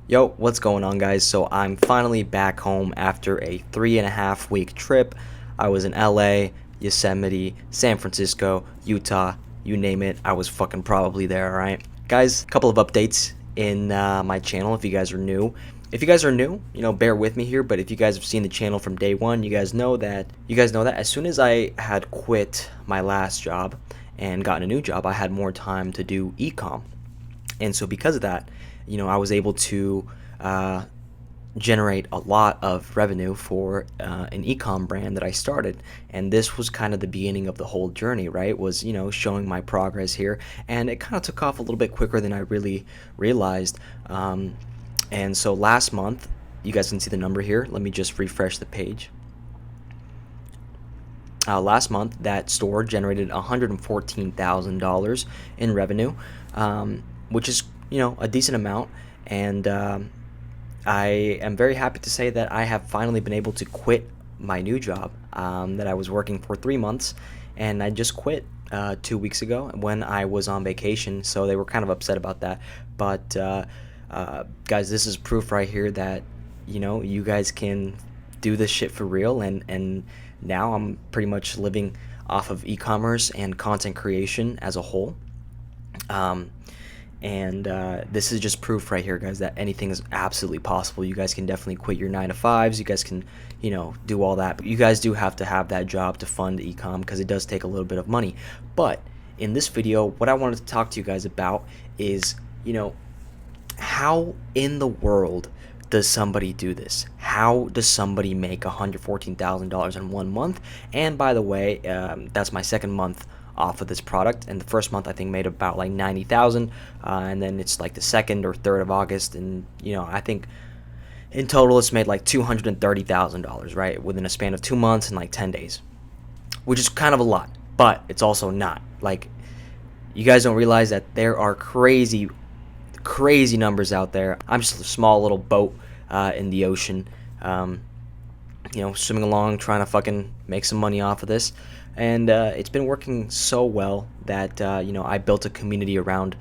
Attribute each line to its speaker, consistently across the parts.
Speaker 1: Yo, what's going on, guys? So I'm finally back home after a 3.5 week trip. I was in LA, Yosemite, San Francisco, Utah, you name it. I was fucking probably there, alright? Guys, a couple of updates in my channel if you guys are new. If you guys are new, bear with me here, but if you guys have seen the channel from day one, you guys know that as soon as I had quit my last job and gotten a new job, I had more time to do ecom. And so because of that, I was able to uh, generate a lot of revenue for an ecom brand that I started. And this was kind of the beginning of the whole journey, right? Was, showing my progress here. And it kind of took off a little bit quicker than I really realized. And so last month, you guys can see the number here. Let me just refresh the page. Last month, that store generated $114,000 in revenue, which is a decent amount. And I am very happy to say that I have finally been able to quit my new job that I was working for 3 months, and I just quit 2 weeks ago when I was on vacation. So they were kind of upset about that. But guys, this is proof right here that you guys can do this shit for real, and now I'm pretty much living off of e-commerce and content creation as a whole. And this is just proof right here, guys, that anything is absolutely possible. You guys can definitely quit your 9 to 5s. You guys can do all that, but you guys do have to have that job to fund ecom, because it does take a little bit of money. But in this video, what I wanted to talk to you guys about is how in the world does somebody do this? How does somebody make $114,000 in 1 month? And by the way, that's my second month off of this product, and the first month I think made about like 90,000, and then it's like the 2nd or 3rd of August, and I think in total it's made like $230,000, right, within a span of 2 months and like 10 days, which is kind of a lot, but it's also not. Like, you guys don't realize that there are crazy numbers out there. I'm just a small little boat in the ocean, swimming along, trying to fucking make some money off of this. And it's been working so well that I built a community around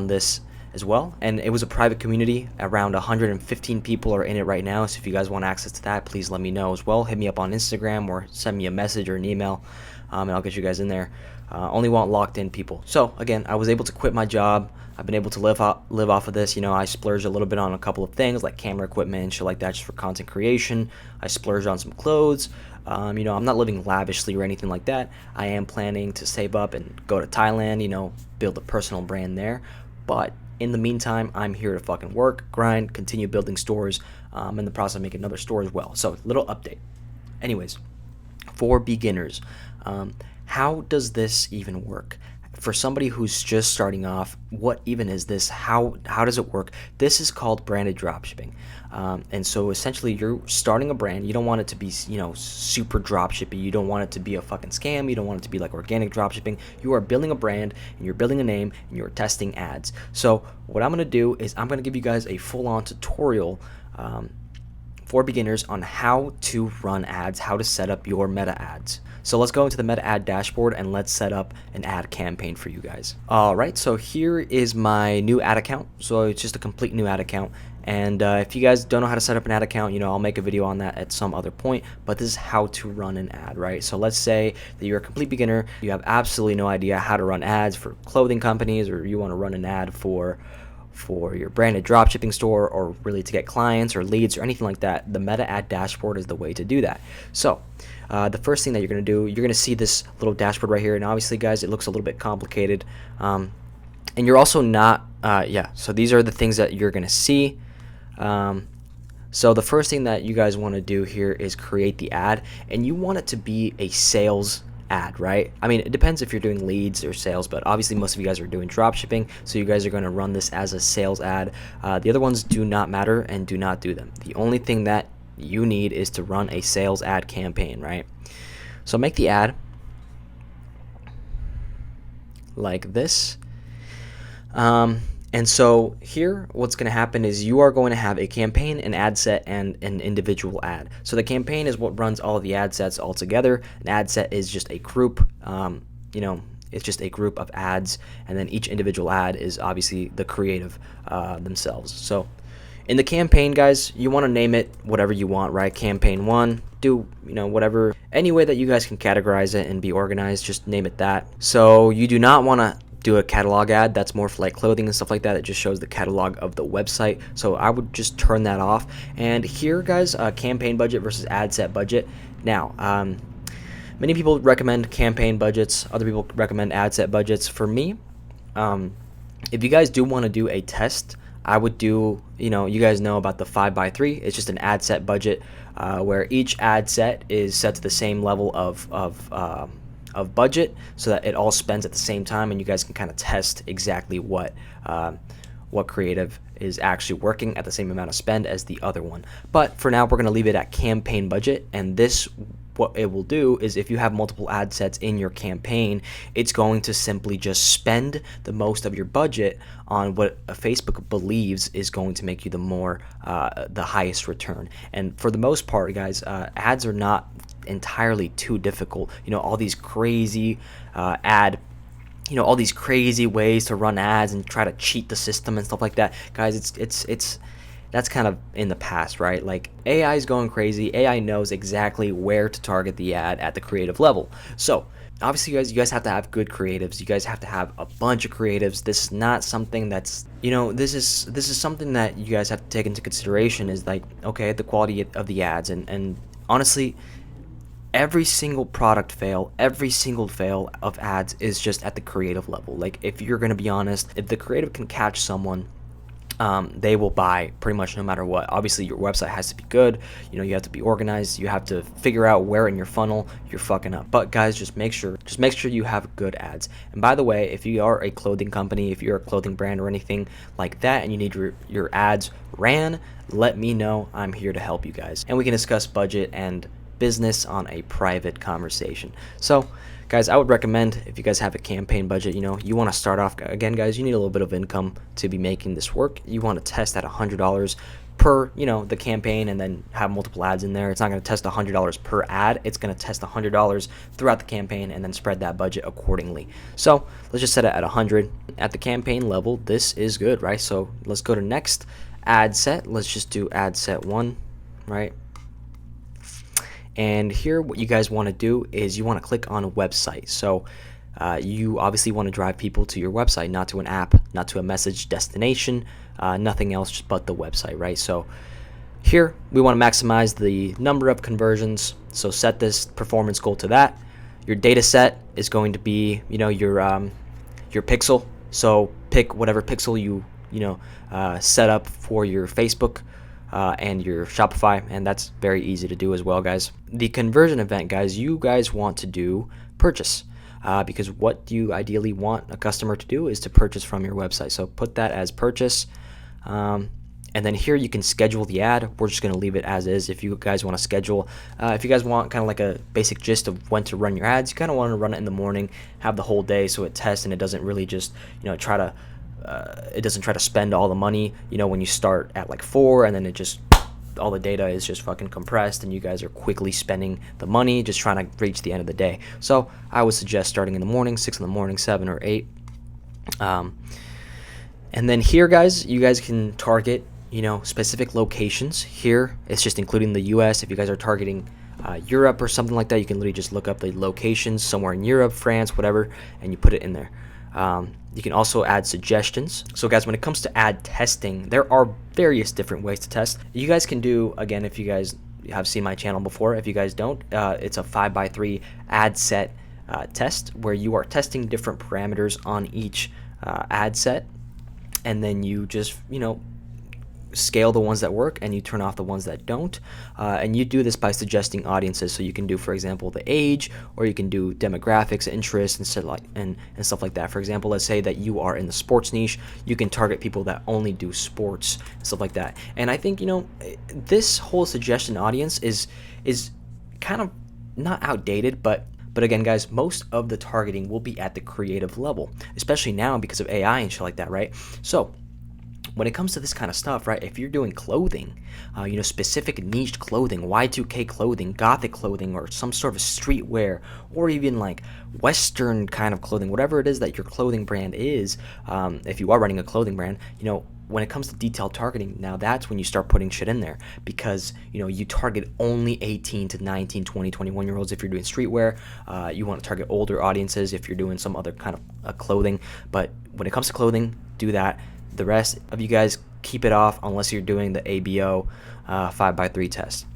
Speaker 1: this as well. And it was a private community. Around 115 people are in it right now. So if you guys want access to that, please let me know as well. Hit me up on Instagram or send me a message or an email, and I'll get you guys in there. Only want locked in people. So again, I was able to quit my job. I've been able to live off of this. I splurged a little bit on a couple of things like camera equipment and shit like that, just for content creation. I splurged on some clothes. I'm not living lavishly or anything like that. I am planning to save up and go to Thailand, build a personal brand there. But in the meantime, I'm here to fucking work, grind, continue building stores, in the process of making another store as well. So, little update. Anyways, for beginners, how does this even work? For somebody who's just starting off, what even is this? How does it work? This is called branded dropshipping. And so essentially you're starting a brand. You don't want it to be, super dropshipping. You don't want it to be a fucking scam. You don't want it to be like organic dropshipping. You are building a brand, and you're building a name, and you're testing ads. So what I'm going to do is I'm going to give you guys a full-on tutorial for beginners on how to run ads, how to set up your meta ads. So let's go into the meta ad dashboard and let's set up an ad campaign for you guys. All right, so here is my new ad account. So it's just a complete new ad account. And if you guys don't know how to set up an ad account, I'll make a video on that at some other point, but this is how to run an ad, right? So let's say that you're a complete beginner, you have absolutely no idea how to run ads for clothing companies, or you want to run an ad for your branded dropshipping store, or really to get clients or leads or anything like that. The meta ad dashboard is the way to do that. So the first thing that you're going to do, you're going to see this little dashboard right here, and obviously, guys, it looks a little bit complicated, and you're also not so these are the things that you're going to see. So the first thing that you guys want to do here is create the ad, and you want it to be a sales ad, right? I mean, it depends if you're doing leads or sales, but obviously most of you guys are doing drop shipping, so you guys are going to run this as a sales ad. The other ones do not matter, and do not do them. The only thing that you need is to run a sales ad campaign, right? So make the ad like this. And so here, what's going to happen is you are going to have a campaign, an ad set, and an individual ad. So the campaign is what runs all of the ad sets all together. An ad set is just a group, it's just a group of ads, and then each individual ad is obviously the creative themselves. So In the campaign, guys, you want to name it whatever you want, right? Campaign 1, do, whatever, any way that you guys can categorize it and be organized, just name it that. So you do not want to do a catalog ad. That's more for like clothing and stuff like that. It just shows the catalog of the website. So I would just turn that off. And here, guys, campaign budget versus ad set budget. Now, many people recommend campaign budgets. Other people recommend ad set budgets. For me, if you guys do want to do a test, I would do, you guys know about the 5x3. It's just an ad set budget where each ad set is set to the same level of budget, so that it all spends at the same time, and you guys can kind of test exactly what creative is actually working at the same amount of spend as the other one. But for now, we're going to leave it at campaign budget, and this, what it will do is if you have multiple ad sets in your campaign, it's going to simply just spend the most of your budget on what Facebook believes is going to make you the highest return. And for the most part, guys, ads are not entirely too difficult. All these crazy all these crazy ways to run ads and try to cheat the system and stuff like that, guys, it's that's kind of in the past, right? Like, AI is going crazy. AI knows exactly where to target the ad at the creative level. So obviously, you guys have to have good creatives. You guys have to have a bunch of creatives. This is not something that's, this is something that you guys have to take into consideration, is like, okay, the quality of the ads. And honestly, every single product fail, every single fail of ads is just at the creative level. Like, if you're going to be honest, if the creative can catch someone, they will buy pretty much no matter what. Obviously, your website has to be good. You have to be organized. You have to figure out where in your funnel you're fucking up. But guys, just make sure you have good ads. And by the way, if you are a clothing company, if you're a clothing brand or anything like that, and you need your ads ran, let me know. I'm here to help you guys, and we can discuss budget and business on a private conversation. So guys, I would recommend, if you guys have a campaign budget, you want to start off, again, guys, you need a little bit of income to be making this work. You want to test at $100 per, the campaign, and then have multiple ads in there. It's not going to test $100 per ad. It's going to test $100 throughout the campaign, and then spread that budget accordingly. So let's just set it at 100 at the campaign level. This is good, right? So let's go to next ad set. Let's just do ad set 1, right? And here, what you guys want to do is you want to click on a website. So you obviously want to drive people to your website, not to an app, not to a message destination, nothing else but the website, right? So here we want to maximize the number of conversions. So set this performance goal to that. Your data set is going to be, your pixel. So pick whatever pixel you set up for your Facebook and your Shopify, and that's very easy to do as well, guys. The conversion event, guys, you guys want to do purchase, because what you ideally want a customer to do is to purchase from your website. So put that as purchase, and then here you can schedule the ad. We're just going to leave it as is. If you guys want to schedule, if you guys want kind of like a basic gist of when to run your ads, you kind of want to run it in the morning, have the whole day so it tests and it doesn't really just it doesn't try to spend all the money, when you start at like 4, and then it just, all the data is just fucking compressed, and you guys are quickly spending the money just trying to reach the end of the day. So I would suggest starting in the morning, 6 in the morning, 7 or 8. And then here, guys, you guys can target, specific locations. Here, it's just including the US. If you guys are targeting Europe or something like that, you can literally just look up the locations somewhere in Europe, France, whatever, and you put it in there. You can also add suggestions. So guys, when it comes to ad testing, there are various different ways to test. You guys can do, again, if you guys have seen my channel before, if you guys don't, it's a 5x3 ad set test, where you are testing different parameters on each ad set, and then you just, scale the ones that work and you turn off the ones that don't, and you do this by suggesting audiences. So you can do, for example, the age, or you can do demographics, interests, and stuff like that. For example, let's say that you are in the sports niche, you can target people that only do sports and stuff like that. And I think this whole suggestion audience is kind of not outdated, but again, guys, most of the targeting will be at the creative level, especially now because of AI and shit like that, right? So when it comes to this kind of stuff, right, if you're doing clothing, specific niche clothing, Y2K clothing, gothic clothing, or some sort of streetwear, or even like Western kind of clothing, whatever it is that your clothing brand is, if you are running a clothing brand, when it comes to detailed targeting, now that's when you start putting shit in there, because you target only 18 to 19, 20, 21 year olds if you're doing streetwear. You want to target older audiences if you're doing some other kind of clothing. But when it comes to clothing, do that. The rest of you guys keep it off unless you're doing the ABO 5x3 test,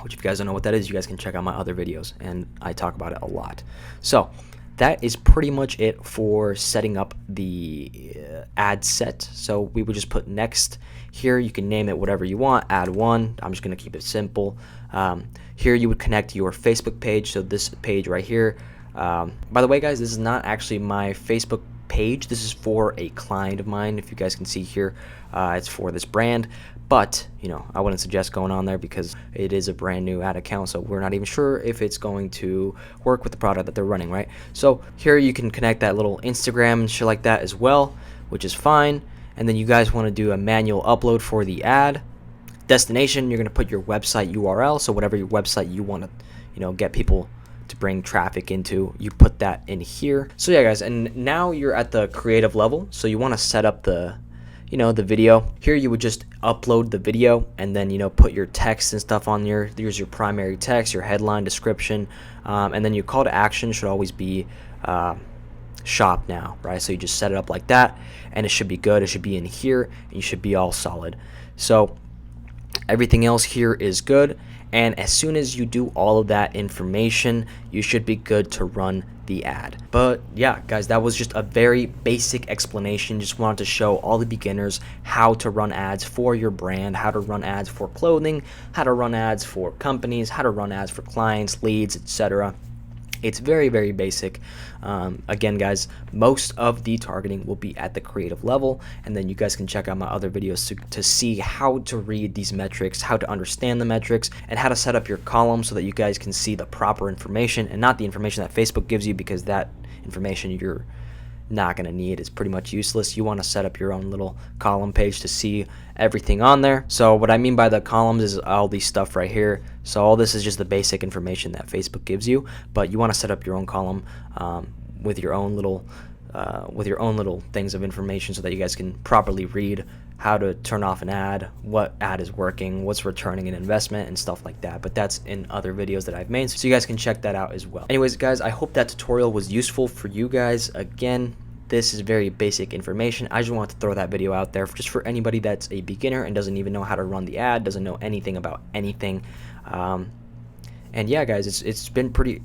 Speaker 1: which if you guys don't know what that is, you guys can check out my other videos, and I talk about it a lot. So that is pretty much it for setting up the ad set. So we would just put next here. You can name it whatever you want. Ad one. I'm just going to keep it simple. Here you would connect your Facebook page. So this page right here. By the way, guys, this is not actually my Facebook page. This is for a client of mine. If you guys can see here, it's for this brand. But I wouldn't suggest going on there because it is a brand new ad account, so we're not even sure if it's going to work with the product that they're running, right? So here you can connect that little Instagram and shit like that as well, which is fine. And then you guys want to do a manual upload for the ad. Destination, you're going to put your website URL, so whatever your website you want to get people to bring traffic into, you put that in here. So yeah, guys, and now you're at the creative level, so you want to set up the the video. Here you would just upload the video and then put your text and stuff on there. Here's your primary text, your headline, description, and then your call to action should always be shop now, right? So you just set it up like that and it should be good. It should be in here and you should be all solid. So everything else here is good, and as soon as you do all of that information, you should be good to run the ad. But yeah, guys, that was just a very basic explanation. Just wanted to show all the beginners how to run ads for your brand, how to run ads for clothing, how to run ads for companies, how to run ads for clients, leads, etc. It's very, very basic. Again, guys, most of the targeting will be at the creative level, and then you guys can check out my other videos to see how to read these metrics, how to understand the metrics, and how to set up your column so that you guys can see the proper information and not the information that Facebook gives you, because that information you're not going to need. It's pretty much useless. You want to set up your own little column page to see everything on there. So what I mean by the columns is all these stuff right here. So all this is just the basic information that Facebook gives you, but you want to set up your own column with your own little things of information so that you guys can properly read how to turn off an ad, what ad is working, what's returning an investment, and stuff like that. But that's in other videos that I've made, so you guys can check that out as well. Anyways, guys, I hope that tutorial was useful for you guys. Again, this is very basic information. I just wanted to throw that video out there just for anybody that's a beginner and doesn't even know how to run the ad, doesn't know anything about anything. And yeah, guys, it's been pretty,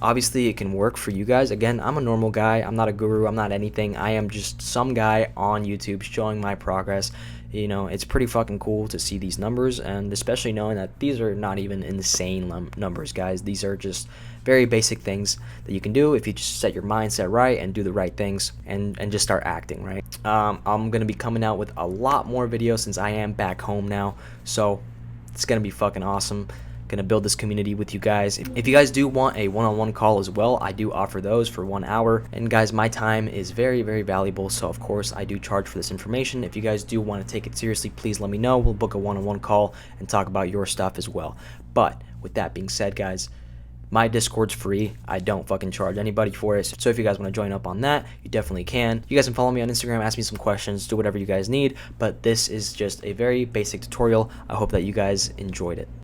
Speaker 1: obviously it can work for you guys. Again, I'm a normal guy. I'm not a guru. I'm not anything. I am just some guy on YouTube showing my progress. It's pretty fucking cool to see these numbers, and especially knowing that these are not even insane numbers, guys. These are just very basic things that you can do if you just set your mindset right and do the right things and just start acting, right? I'm going to be coming out with a lot more videos since I am back home now, so it's going to be fucking awesome. Gonna build this community with you guys. If you guys do want a one-on-one call as well, I do offer those for 1 hour. And guys, my time is very, very valuable, so of course I do charge for this information. If you guys do want to take it seriously, please let me know. We'll book a one-on-one call and talk about your stuff as well. But with that being said, guys, my Discord's free. I don't fucking charge anybody for it. So if you guys want to join up on that, you definitely can. You guys can follow me on Instagram, ask me some questions, do whatever you guys need. But this is just a very basic tutorial. I hope that you guys enjoyed it.